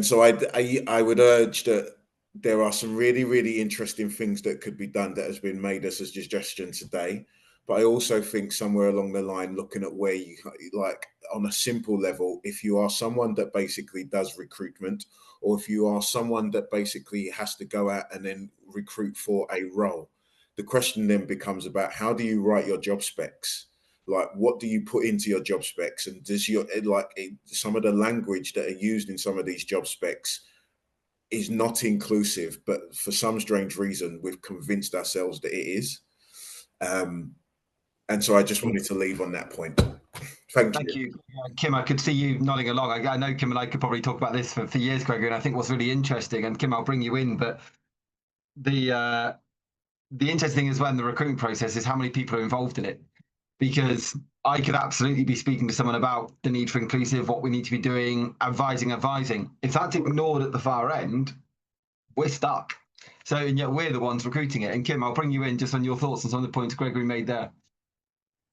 so I would urge that there are some really, really interesting things that could be done that has been made as a suggestion today. But I also think somewhere along the line, looking at where you, like on a simple level, if you are someone that basically does recruitment, or if you are someone that basically has to go out and then recruit for a role, the question then becomes about, how do you write your job specs? Like, what do you put into your job specs? And does some of the language that are used in some of these job specs is not inclusive, but for some strange reason, we've convinced ourselves that it is. And so I just wanted to leave on that point. Thank you. Kim. I could see you nodding along. I know Kim and I could probably talk about this for years, Gregory, and I think what's really interesting, and Kim, I'll bring you in, but the interesting thing as well in the recruitment process is how many people are involved in it. Because I could absolutely be speaking to someone about the need for inclusive, what we need to be doing, advising. If that's ignored at the far end, we're stuck. So, and yet we're the ones recruiting it. And Kim, I'll bring you in just on your thoughts on some of the points Gregory made there.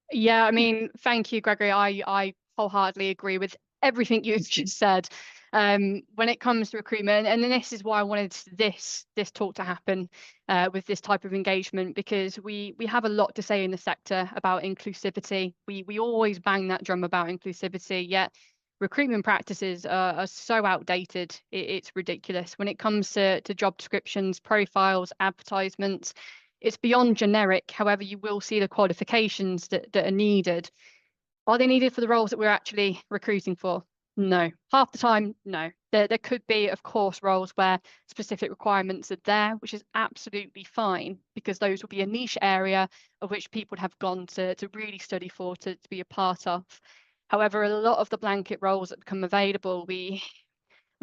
Yeah, I mean, thank you, Gregory. I wholeheartedly agree with everything you've just said. When it comes to recruitment, and then this is why I wanted this talk to happen with this type of engagement, because we have a lot to say in the sector about inclusivity. We always bang that drum about inclusivity, yet recruitment practices are so outdated. It's ridiculous. When it comes to job descriptions, profiles, advertisements, it's beyond generic. However, you will see the qualifications that are needed. Are they needed for the roles that we're actually recruiting for? No. Half the time, no. There could be, of course, roles where specific requirements are there, which is absolutely fine, because those will be a niche area of which people have gone to really study for, to be a part of. However, a lot of the blanket roles that become available, we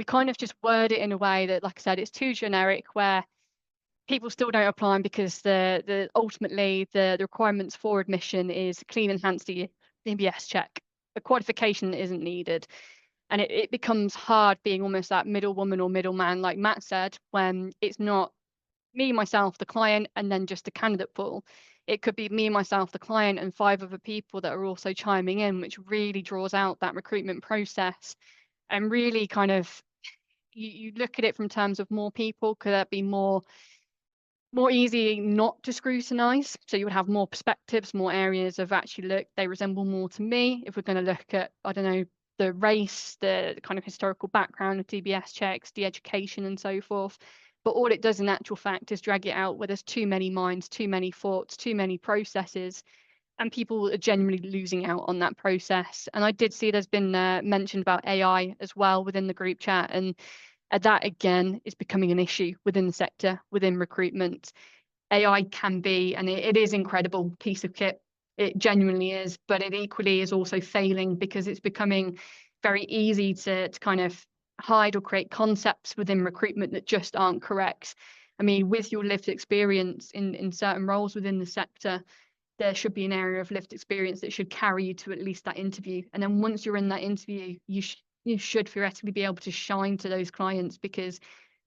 kind of just word it in a way that, like I said, it's too generic, where people still don't apply because ultimately the requirements for admission is clean enhanced DBS check. The qualification isn't needed. And it becomes hard being almost that middle woman or middleman, like Matt said, when it's not me, myself, the client, and then just the candidate pool. It could be me, myself, the client, and 5 other people that are also chiming in, which really draws out that recruitment process. And really kind of, you look at it from terms of more people, could that be more easy not to scrutinize? So you would have more perspectives, more areas of actually, look, they resemble more to me. If we're going to look at, I don't know, the race, the kind of historical background of DBS checks, the education and so forth. But all it does in actual fact is drag it out where there's too many minds, too many thoughts, too many processes, and people are genuinely losing out on that process. And I did see there's been mentioned about AI as well within the group chat, and that again is becoming an issue within the sector, within recruitment. AI can be, and it is incredible piece of kit. It genuinely is, but it equally is also failing because it's becoming very easy to kind of hide or create concepts within recruitment that just aren't correct. I mean, with your lived experience in certain roles within the sector, there should be an area of lived experience that should carry you to at least that interview. And then once you're in that interview, you should theoretically be able to shine to those clients, because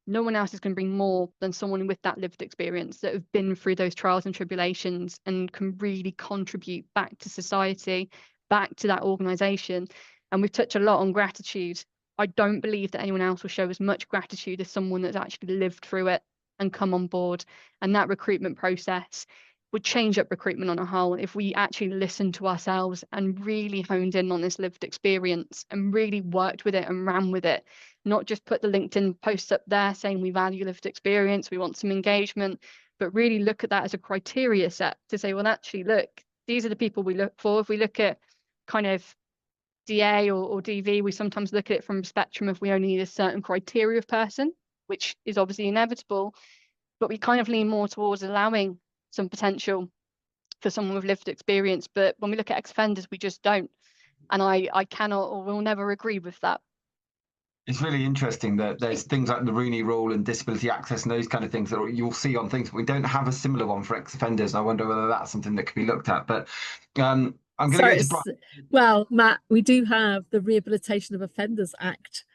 no one else is going to bring more than someone with that lived experience, that have been through those trials and tribulations and can really contribute back to society, back to that organisation. And we've touched a lot on gratitude. I don't believe that anyone else will show as much gratitude as someone that's actually lived through it and come on board. And that recruitment process would change up recruitment on a whole if we actually listened to ourselves and really honed in on this lived experience and really worked with it and ran with it, not just put the LinkedIn posts up there saying we value lived experience, we want some engagement, but really look at that as a criteria set to say, well, actually, look, these are the people we look for. If we look at kind of DA or DV, we sometimes look at it from a spectrum of we only need a certain criteria of person, which is obviously inevitable, but we kind of lean more towards allowing some potential for someone with lived experience. But when we look at ex-offenders, we just don't. And I cannot or will never agree with that. It's really interesting that there's things like the Rooney Rule and disability access and those kind of things that you'll see on things. We don't have a similar one for ex-offenders. And I wonder whether that's something that could be looked at. But I'm going to go to Brian. Well, Matt, we do have the Rehabilitation of Offenders Act,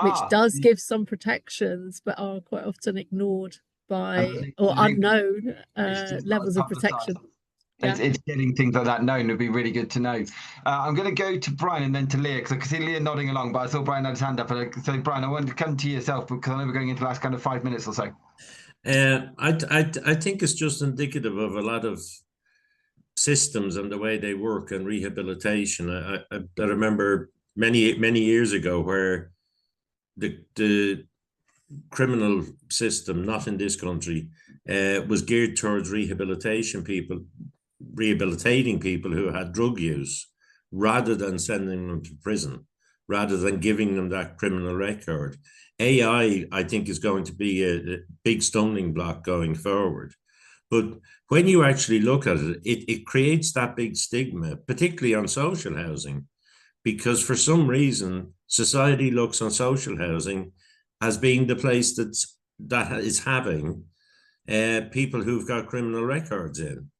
which does give some protections, but are quite often ignored by or unknown levels of protection. It's getting things like that known would be really good to know. I'm going to go to Brian and then to Leah, because I can see Leah nodding along, but I saw Brian had his hand up. So Brian, I wanted to come to yourself because I know we're going into the last kind of 5 minutes or so. I think it's just indicative of a lot of systems and the way they work and rehabilitation. I remember many years ago where the criminal system, not in this country, was geared towards rehabilitating people who had drug use, rather than sending them to prison, rather than giving them that criminal record. AI, I think, is going to be a big stumbling block going forward. But when you actually look at it, it creates that big stigma, particularly on social housing, because for some reason, society looks on social housing as being the place that is having people who've got criminal records in.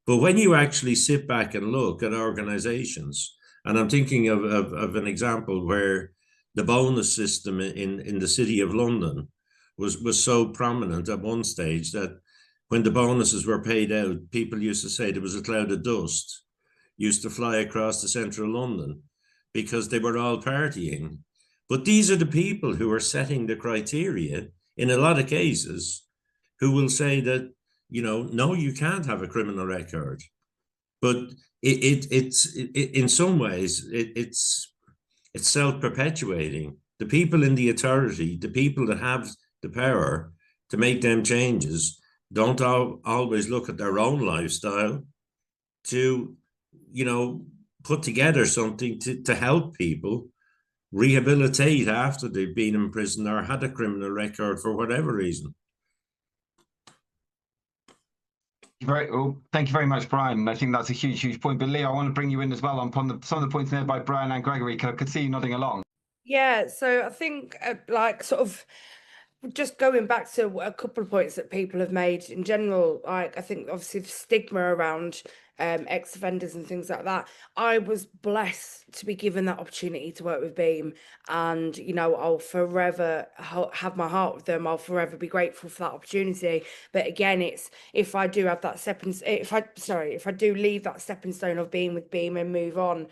But when you actually sit back and look at organizations, and I'm thinking of an example where the bonus system in the City of London was so prominent at one stage that when the bonuses were paid out, people used to say there was a cloud of dust used to fly across the central London because they were all partying. But these are the people who are setting the criteria in a lot of cases, who will say that, no, you can't have a criminal record. But it's in some ways, it's self-perpetuating. The people in the authority, the people that have the power to make them changes, don't always look at their own lifestyle to, put together something to help people rehabilitate after they've been in prison or had a criminal record for whatever reason. Thank you very much, Brian. I think that's a huge point. But Leo, I want to bring you in as well on some of the points made by Brian and Gregory. I could see you nodding along. Yeah, so I think like sort of just going back to a couple of points that people have made in general, like I think obviously the stigma around ex-offenders and things like that. I was blessed to be given that opportunity to work with Beam, and you know, I'll forever have my heart with them. I'll forever be grateful for that opportunity. But again, it's if I do have that if I do leave that stepping stone of being with Beam and move on,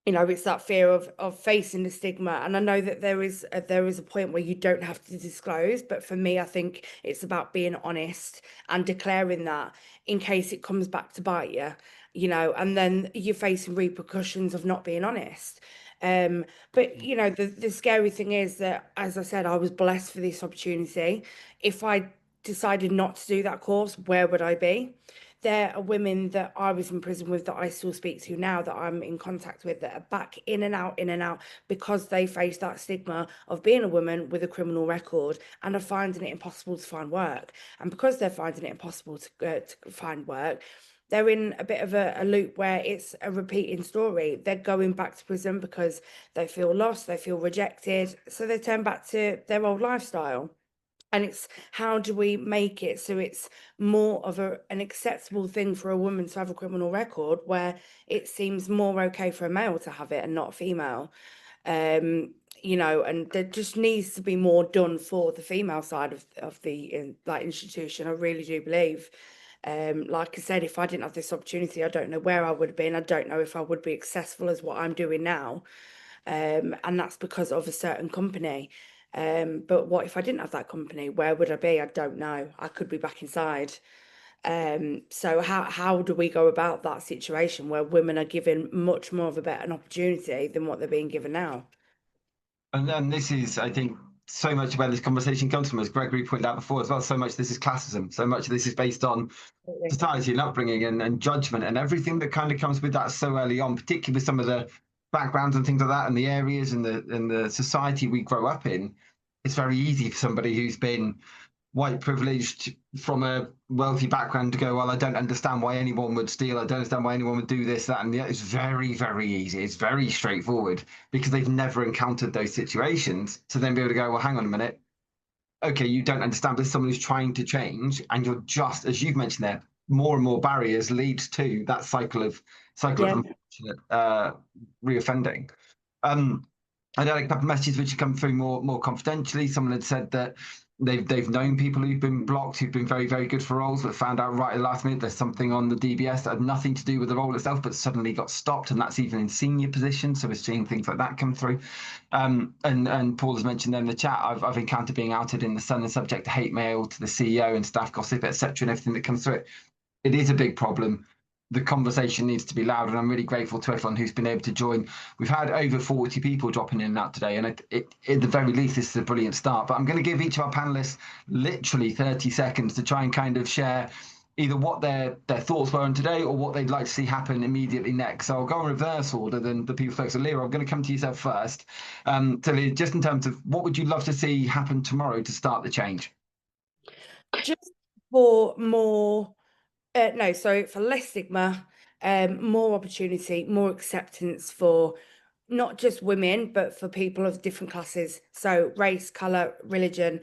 you know, it's that fear of facing the stigma. And I know that there is a point where you don't have to disclose, but for me, I think it's about being honest and declaring that in case it comes back to bite you, you know, and then you're facing repercussions of not being honest. But you know, the scary thing is that, as I said, I was blessed for this opportunity. If I decided not to do that course, where would I be? There are women that I was in prison with that I still speak to now, that I'm in contact with, that are back in and out, because they face that stigma of being a woman with a criminal record and are finding it impossible to find work. And because they're finding it impossible to find work, they're in a bit of a loop where it's a repeating story. They're going back to prison because they feel lost, they feel rejected, so they turn back to their old lifestyle. And it's how do we make it so it's more of an acceptable thing for a woman to have a criminal record, where it seems more okay for a male to have it and not a female. You know, and there just needs to be more done for the female side of the institution. I really do believe. Like I said, if I didn't have this opportunity, I don't know where I would have been. I don't know if I would be accessible as what I'm doing now. And that's because of a certain company. But what if I didn't have that company? Where would I be? I don't know. I could be back inside. So how do we go about that situation where women are given much more of a better opportunity than what they're being given now? And then this is, I think, so much where this conversation comes from, as Gregory pointed out before as well. So much this is classism. So much of this is based on society and upbringing and judgment and everything that kind of comes with that so early on, particularly with some of the backgrounds and things like that, and the areas and the society we grow up in. It's very easy for somebody who's been white privileged from a wealthy background to go, well, I don't understand why anyone would steal. I don't understand why anyone would do this, that, and the other. It's very, very easy. It's very straightforward because they've never encountered those situations. So then be able to go, well, hang on a minute. Okay, you don't understand, but someone who's trying to change, and you're just, as you've mentioned there, more and more barriers leads to that cycle of unfortunate reoffending. I had a couple of messages which have come through more confidentially. Someone had said that they've known people who've been blocked, who've been very, very good for roles, but found out right at the last minute there's something on the DBS that had nothing to do with the role itself, but suddenly got stopped, and that's even in senior positions. So we're seeing things like that come through. And Paul has mentioned there in the chat, I've encountered being outed in the Sun and subject to hate mail to the CEO and staff gossip, etc., and everything that comes through it. It is a big problem. The conversation needs to be loud, and I'm really grateful to everyone who's been able to join. We've had over 40 people dropping in and out today, and at the very least, this is a brilliant start. But I'm going to give each of our panelists literally 30 seconds to try and kind of share either what their thoughts were on today or what they'd like to see happen immediately next. So I'll go in reverse order than the people folks. So Leah, I'm going to come to yourself first. So Leah, just in terms of what would you love to see happen tomorrow to start the change? Just for more... for less stigma, more opportunity, more acceptance for not just women, but for people of different classes. So race, colour, religion.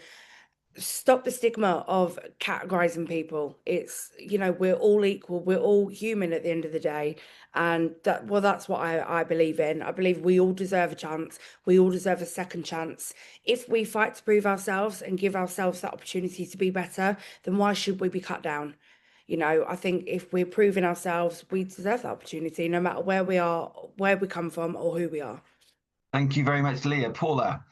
Stop the stigma of categorizing people. It's, you know, we're all equal. We're all human at the end of the day. And that's what I believe in. I believe we all deserve a chance. We all deserve a second chance. If we fight to prove ourselves and give ourselves that opportunity to be better, then why should we be cut down? You know, I think if we're proving ourselves, we deserve that opportunity, no matter where we are, where we come from, or who we are. Thank you very much, Leah. Paula?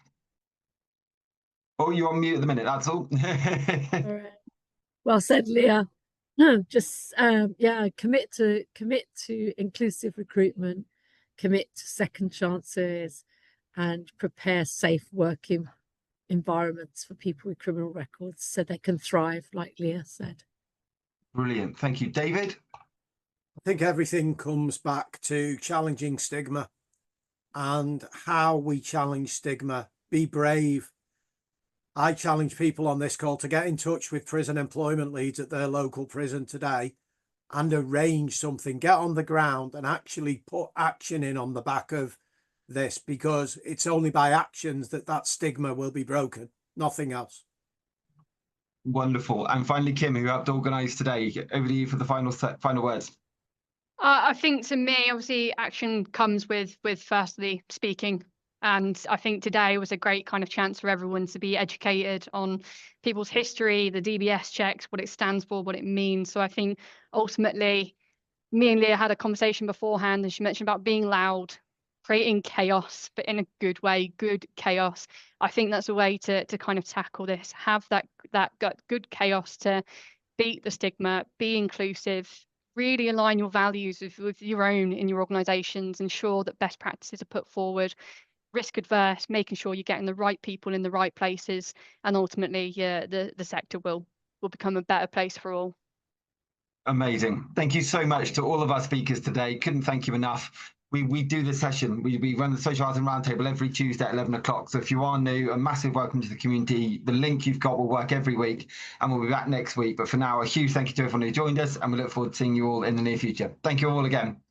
Oh, you're on mute at the minute, that's all. All right. Well said, Leah. Just commit to inclusive recruitment, commit to second chances, and prepare safe working environments for people with criminal records so they can thrive, like Leah said. Brilliant. Thank you. David? I think everything comes back to challenging stigma. and how we challenge stigma. Be brave. I challenge people on this call to get in touch with prison employment leads at their local prison today and arrange something, get on the ground and actually put action in on the back of this, because it's only by actions that that stigma will be broken, nothing else. Wonderful. And finally, Kim, who helped organise today, over to you for the final words. I think to me, obviously, action comes with firstly speaking. And I think today was a great kind of chance for everyone to be educated on people's history, the DBS checks, what it stands for, what it means. So I think ultimately, me and Leah had a conversation beforehand, and she mentioned about being loud, creating chaos, but in a good way, good chaos. I think that's a way to kind of tackle this. Have that good chaos to beat the stigma, be inclusive, really align your values with your own in your organisations, ensure that best practices are put forward, risk adverse, making sure you're getting the right people in the right places, and ultimately, the sector will become a better place for all. Amazing. Thank you so much to all of our speakers today. Couldn't thank you enough. We do this session. We run the Social Housing Roundtable every Tuesday at 11 o'clock. So if you are new, a massive welcome to the community. The link you've got will work every week, and we'll be back next week. But for now, a huge thank you to everyone who joined us, and we look forward to seeing you all in the near future. Thank you all again.